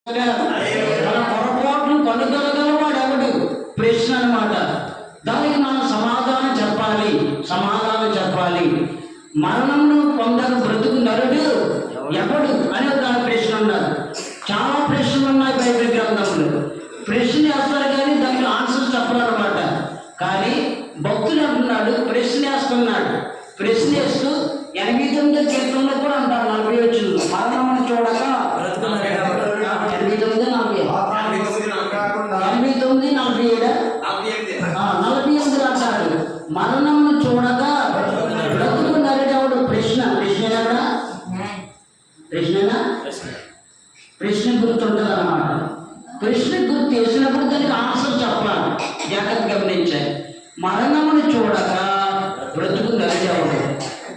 మన పొరపాట్లు కనుగొనగలవాడు ఎవడు? ప్రశ్న అన్నమాట. దానికి మనం సమాధానం చెప్పాలి. మరణమును పొందను బ్రతుకు నరుడు ఎవడు అనే దాని ప్రశ్న ఉన్నారు. చాలా ప్రశ్నలు ఉన్నాయి బైబిల్ గ్రంథంలో. ప్రశ్న వేస్తారు కానీ దానికి ఆన్సర్ చెప్పాలన్నమాట. కానీ భక్తులు అంటున్నాడు, ప్రశ్న వేస్తున్నాడు. ప్రశ్న వేస్తూ 89 కీర్తనలో కూడా అంటారు 40 వచ్చింది. మరణమును చూడక 48 అంటారు. మరణమును చూడక బ్రతుకు నరుడెవడు? ప్రశ్న గుర్తుంటుంది అన్నమాట. ప్రశ్న గుర్తు వేసినప్పుడు దానికి ఆన్సర్ చెప్పాలి. జాగ్రత్త గమనించాలి. మరణమును చూడక బ్రతుకు నరుడెవడు?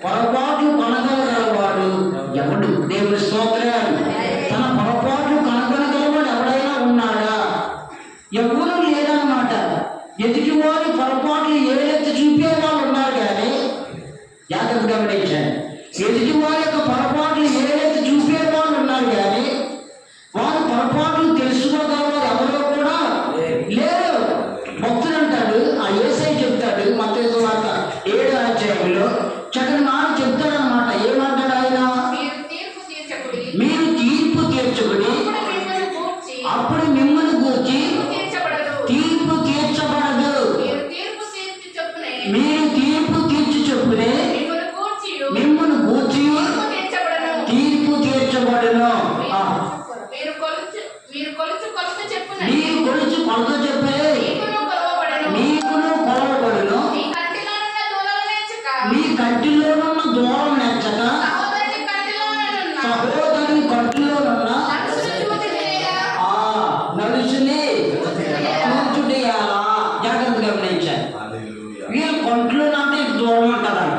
పొరపాట్లు కనగలగలవాడు ఎవడు? దేవుని స్తోత్రాలు. తన పొరపాట్లు కనగలగలవాడు ఎవడైనా ఉన్నాడా? ఎవరు లేదన్నమాట. ఎదుటివారి పొరపాట్లు ఏదైతే చూపే వాళ్ళు ఉన్నారు కానీ, జాగ్రత్త గమనించాలి. ఎదుటివారి యొక్క పొరపాట్లు ఏదైతే చూపే వాళ్ళు ఉన్నారు కానీ వారి పొరపాట్లు తెలుసుకోగలవారు ఎవరో కూడా లేరు. భక్తుడు అంటాడు, ఆ యేసయ్య చెప్తాడు మత్తయి సువార్త 7వ అధ్యాయంలో చక్కని మాట చెప్తాడనమాట. ఏమంటాడు ఆయన? మీరు తీర్పు తీర్చుకుని అప్పుడు మిమ్మల్ని గూర్చి తీర్పు తీర్చబడదు. మీరు తీర్పు తీర్చి చెప్పునే మిమ్మల్ని గూర్చి తీర్పు తీర్చబడును. మీరు కొలుచు కొలత చెప్పే మీకును కొలవబడును. మీ కంటిలోనున్న దూరం నెచ్చక సహోదరుని కంటిలోనున్న నలుసుని కూర్చుంటే జాగ్రత్త గమనించాలి. వీళ్ళు కంట్లో అంటే దూరం అంటారు.